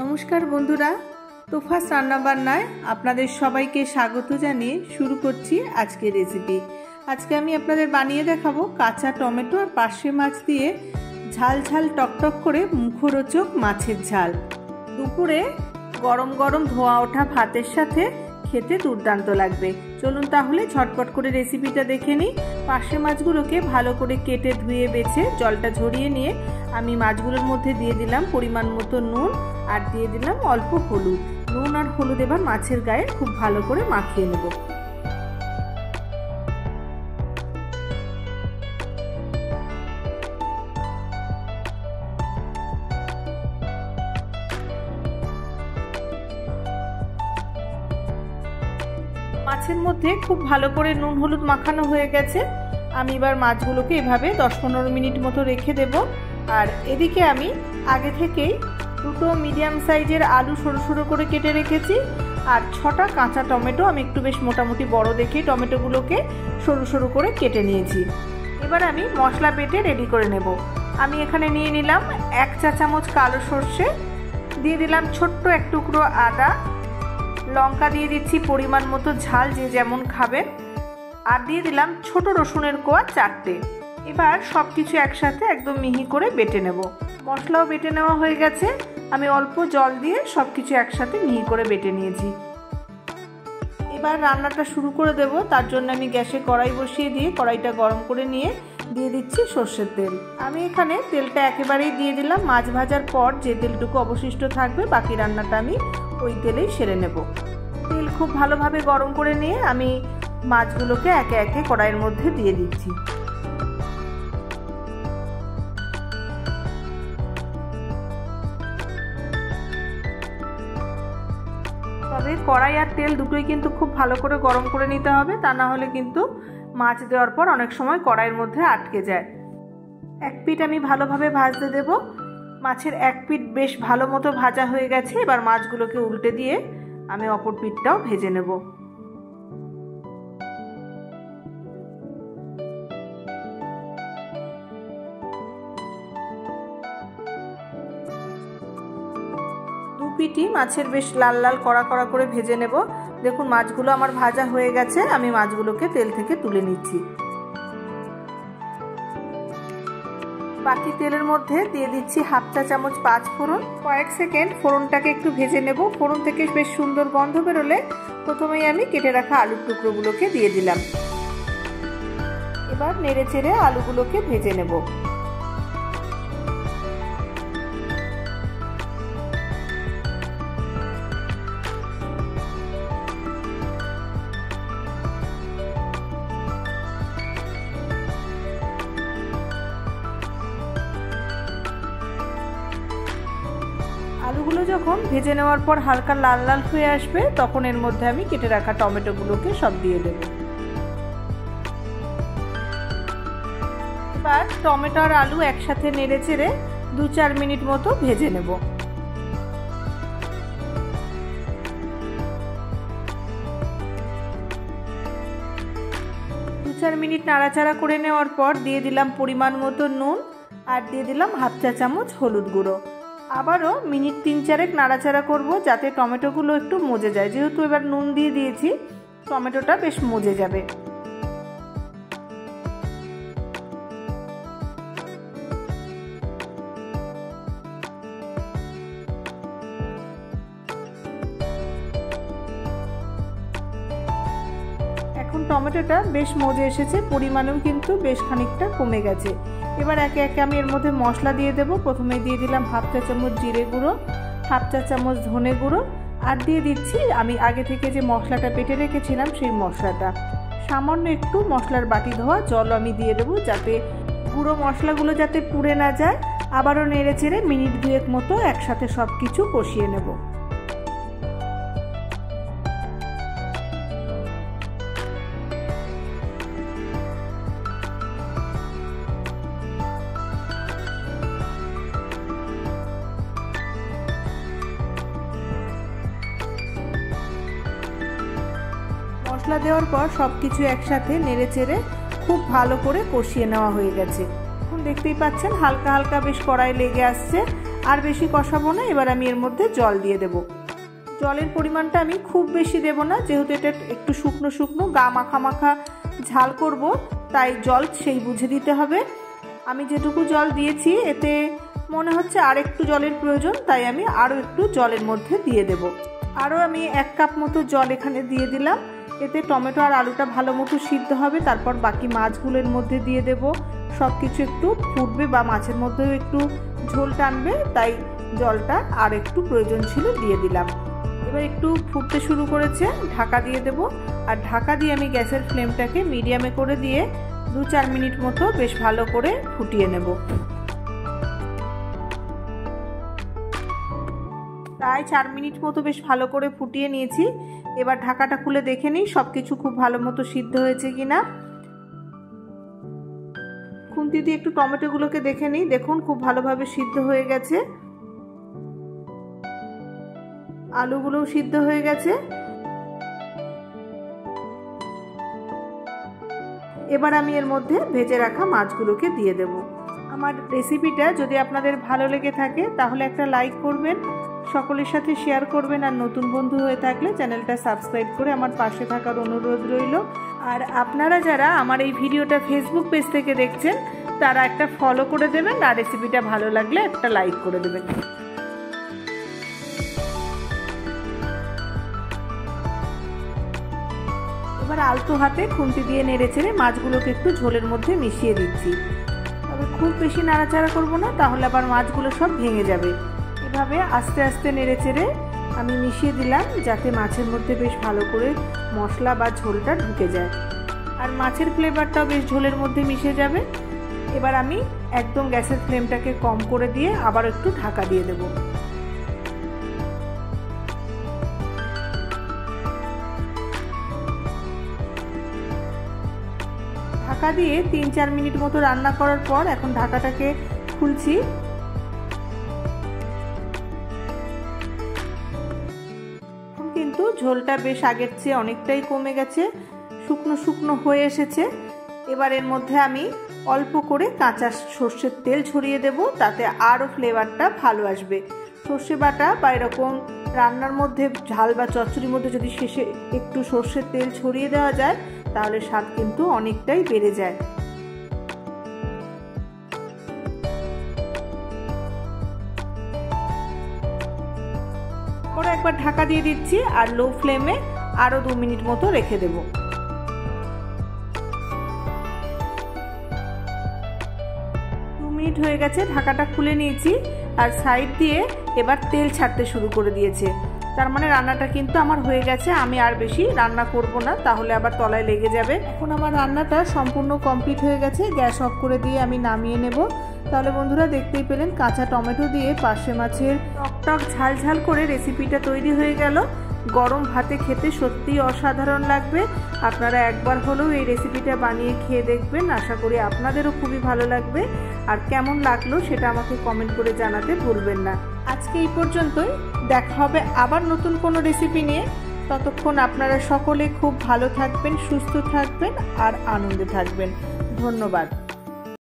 নমস্কার বন্ধুরা, তোফাস রান্নাবান্নায় আপনাদের সবাইকে স্বাগত জানিয়ে শুরু করছি আজকের রেসিপি। আজকে আমি আপনাদের বানিয়ে দেখাবো কাঁচা টমেটো আর পার্শে মাছ দিয়ে ঝাল ঝাল টকটক করে মুখরোচক মাছের ঝাল। দুপুরে গরম গরম ধোয়া ওঠা ভাতের সাথে খেতে দুর্দান্ত লাগবে। চলুন তাহলে ঝটপট করে রেসিপিটা দেখে নিই। পার্শে মাছগুলোকে ভালো করে কেটে ধুয়ে বেছে জলটা ঝরিয়ে নিয়ে আমি মাছগুলোর মধ্যে দিয়ে দিলাম পরিমাণ মতো নুন আর দিয়ে দিলাম অল্প হলুদ। নুন আর হলুদ এবার মাছের গায়ে খুব ভালো করে মাখিয়ে নেব। মাছের মধ্যে খুব ভালো করে নুন হলুদ মাখানো হয়ে গেছে। আমি এবার মাছগুলোকে এভাবে 10-15 মিনিট মতো রেখে দেব। আর এদিকে আমি আগে থেকেই দুটো মিডিয়াম সাইজের আলু সরু সরু করে কেটে রেখেছি আর 6টা কাঁচা টমেটো আমি একটু বেশ মোটামুটি বড় দেখে টমেটোগুলোকে সরু সরু করে কেটে নিয়েছি। এবার আমি মশলা বেটে রেডি করে নেব। আমি এখানে নিয়ে নিলাম 1 চা চামচ কালো সর্ষে, দিয়ে দিলাম ছোট্ট এক টুকরো আদা, লঙ্কা দিয়ে দিচ্ছি পরিমাণ মতো ঝাল যে যেমন খাবেন, আর দিয়ে দিলাম ছোট রসুনের কোয়া 4টে। এবার সব কিছু একসাথে একদম মিহি করে বেটে নেব। মশলাও বেটে নেওয়া হয়ে গেছে। আমি অল্প জল দিয়ে সব কিছু একসাথে মিহি করে বেটে নিয়েছি। এবার রান্নাটা শুরু করে দেব। তার জন্য আমি গ্যাসে কড়াই বসিয়ে দিয়ে কড়াইটা গরম করে নিয়ে দিয়ে দিচ্ছি সর্ষের তেল। আমি এখানে তেলটা একেবারেই দিয়ে দিলাম। মাছ ভাজার পর যে তেলটুকু অবশিষ্ট থাকবে বাকি রান্নাটা আমি ওই তেলেই সেরে নেব। তেল খুব ভালোভাবে গরম করে নিয়ে আমি মাছগুলোকে একে একে কড়াইয়ের মধ্যে দিয়ে দিচ্ছি। তবে কড়াই আর তেল দুটোই কিন্তু খুব ভালো করে গরম করে নিতে হবে, তা না হলে কিন্তু মাছ দেওয়ার পর অনেক সময় কড়াইয়ের মধ্যে আটকে যায়। এক পিঠ আমি ভালোভাবে ভাজতে দেব। মাছের এক পিঠ বেশ ভালো মতো ভাজা হয়ে গেছে। এবার মাছগুলোকে উল্টে দিয়ে আমি অপর পিঠটাও ভেজে নেব। পিঠি মাছের বেশ লাল লাল কড়া কড়া করে ভেজে নেব। দেখুন মাছগুলো আমার ভাজা হয়ে গেছে। আমি মাছগুলোকে তেল থেকে তুলে নিচ্ছি। বাকি তেলের মধ্যে দিয়ে দিচ্ছি 1/2 চা চামচ 5 ফোড়ন। কয়েক সেকেন্ড ফোড়নটাকে একটু ভেজে নেব। ফোড়ন থেকে বেশ সুন্দর গন্ধ বেরোলে প্রথমেই আমি কেটে রাখা আলুর টুকরোগুলোকে দিয়ে দিলাম। এবার নেড়ে চেড়ে আলুগুলোকে ভেজে নেব। আলুগুলো যখন ভেজে নেওয়ার পর হালকা লাল লাল হয়ে আসবে তখন এর মধ্যে আমি কেটে রাখা টমেটোগুলোকে সব দিয়ে দেব। এবার টমেটো আর আলু একসাথে নেড়ে চেড়ে 2-4 মিনিট মতো ভেজে নেব। 2-4 মিনিট নাড়াচাড়া করে নেওয়ার পর দিয়ে দিলাম পরিমাণ মতো নুন আর দিয়ে দিলাম 1/2 চা চামচ হলুদ গুঁড়ো। আবারও মিনিট 3-4 নাড়াচাড়া করব যাতে টমেটোগুলো একটু মজে যায়। যেহেতু এবার নুন দিয়ে দিয়েছি টমেটোটা বেশ মজে যাবে। এখন টমেটোটা বেশ মজে এসেছে, পরিমাণেও কিন্তু বেশ খানিকটা কমে গেছে। এবার একে একে আমি এর মধ্যে মশলা দিয়ে দেব। প্রথমে দিয়ে দিলাম 1/2 চা চামচ জিরে গুঁড়ো, 1/2 চা চামচ ধনে গুঁড়ো, আর দিয়ে দিচ্ছি আমি আগে থেকে যে মশলাটা বেটে রেখেছিলাম সেই মশলাটা। সামান্য একটু মশলার বাটি ধোয়া জল আমি দিয়ে দেবো যাতে গুঁড়ো মশলাগুলো যাতে পুড়ে না যায়। আবারও নেড়ে চেড়ে মিনিট 2 মতো একসাথে সব কিছু কষিয়ে নেব। মশলা দেওয়ার পর সব কিছু একসাথে নেড়ে চেড়ে খুব ভালো করে কষিয়ে নেওয়া হয়ে গেছে। এখন দেখতেই পাচ্ছেন হালকা হালকা বেশ কড়াই লেগে আসছে। আর বেশি কষাবো না। এবার আমি এর মধ্যে জল দিয়ে দেব। জলের পরিমাণটা আমি খুব বেশি দেব না, যেহেতু এটা একটু শুকনো শুকনো গা মাখা মাখা ঝাল করব, তাই জল সেই বুঝে দিতে হবে। আমি যেটুকু জল দিয়েছি এতে মনে হচ্ছে আর একটু জলের প্রয়োজন, তাই আমি আরও একটু জলের মধ্যে দিয়ে দেব। আরও আমি 1 কাপ মতো জল এখানে দিয়ে দিলাম। এতে টমেটো আর আলুটা ভালো মতো সিদ্ধ হবে। তারপর বাকি মাছগুলোর মধ্যে দিয়ে দেব। সব কিছু একটু ফুটবে বা মাছের মধ্যেও একটু ঝোল টানবে, তাই জলটা আর একটু প্রয়োজন ছিল দিয়ে দিলাম। এবার একটু ফুটতে শুরু করেছে, ঢাকা দিয়ে দেব। আর ঢাকা দিয়ে আমি গ্যাসের ফ্লেমটাকে মিডিয়ামে করে দিয়ে 2-4 মিনিট মতো বেশ ভালো করে ফুটিয়ে নেব। প্রায় 4 মিনিট মতো বেশ ভালো করে ফুটিয়ে নিয়েছি। এবার ঢাকাটা খুলে দেখে নিই সব কিছু খুব ভালো মতো সিদ্ধ হয়েছে কিনা। খুন্তি দিয়ে একটু টমেটোগুলোকে দেখে নিই। দেখুন খুব ভালোভাবে সিদ্ধ হয়ে গেছে, আলুগুলোও সিদ্ধ হয়ে গেছে। এবার আমি এর মধ্যে ভেজে রাখা মাছগুলোকে দিয়ে দেব। আমার রেসিপিটা যদি আপনাদের ভালো লেগে থাকে তাহলে একটা লাইক করবেন, সকলের সাথে শেয়ার করবেন, আর নতুন বন্ধু হয়ে থাকলে চ্যানেলটা সাবস্ক্রাইব করে আমার পাশে থাকার অনুরোধ রইল। আর আপনারা যারা আমার এই ভিডিওটা ফেসবুক পেজ থেকে দেখছেন তারা একটা ফলো করে দেবেন, আর রেসিপিটা ভালো লাগলে একটা লাইক করে দেবেন। এবার আলতো হাতে খুন্তি দিয়ে নেড়েচেড়ে মাছগুলোকে একটু ঝোলের মধ্যে মিশিয়ে দিচ্ছি। তবে খুব বেশি নাড়াচাড়া করব না, তাহলে আবার মাছগুলো সব ভেঙে যাবে। এভাবে আস্তে আস্তে নেড়েচেড়ে আমি মিশিয়ে দিলাম, যাতে মাছের মধ্যে বেশ ভালো করে মশলা বা ঝোলটা ঢুকে যায়, আর মাছের ফ্লেভারটাও বেশ ঝোলের মধ্যে মিশে যাবে। এবার আমি একদম গ্যাসের ফ্লেমটাকে কম করে দিয়ে আবার একটু ঢাকা দিয়ে দেব। ঢাকা দিয়ে 3-4 মিনিট মতো রান্না করার পর এখন ঢাকাটাকে খুলছি। এখন কিন্তু ঝোলটা বেশ আগের চেয়ে অনেকটাই কমে গেছে, শুকনো শুকনো হয়ে এসেছে। এবার এর মধ্যে আমি অল্প করে কাঁচা সর্ষের তেল ছড়িয়ে দেব, তাতে আরও ফ্লেভারটা ভালো আসবে। সর্ষে বাটা বা এরকম রান্নার মধ্যে ঝাল বা চচ্চড়ির মধ্যে যদি শেষে একটু সর্ষের তেল ছড়িয়ে দেওয়া যায় তাহলে স্বাদ কিন্তু অনেকটাই বেড়ে যায়। পরে একবার ঢাকা দিয়ে দিচ্ছি আর লো ফ্লেমে আরো 2 মিনিট মতো রেখে দেব। 2 মিনিট হয়ে গেছে, ঢাকাটা খুলে নিয়েছি আর সাইড দিয়ে এবার তেল ছাড়তে শুরু করে দিয়েছে। তার মানে রান্নাটা কিন্তু আমার হয়ে গেছে। আমি আর বেশি রান্না করব না, তাহলে আবার তলায় লেগে যাবে। এখন আমার রান্নাটা সম্পূর্ণ কমপ্লিট হয়ে গেছে। গ্যাস অফ করে দিয়ে আমি নামিয়ে নেব। তাহলে বন্ধুরা দেখতেই পেলেন কাঁচা টমেটো দিয়ে পার্শে মাছের টকটক ঝাল ঝাল করে রেসিপিটা তৈরি হয়ে গেল। গরম ভাতে খেতে সত্যিই অসাধারণ লাগবে। আপনারা একবার হলেও এই রেসিপিটা বানিয়ে খেয়ে দেখবেন, আশা করি আপনাদেরও খুবই ভালো লাগবে। আর কেমন লাগলো সেটা আমাকে কমেন্ট করে জানাতে ভুলবেন না। আজকে এই পর্যন্তই, দেখা হবে আবার নতুন কোনো রেসিপি নিয়ে। ততক্ষণ আপনারা সকলে খুব ভালো থাকবেন, সুস্থ থাকবেন আর আনন্দে থাকবেন। ধন্যবাদ।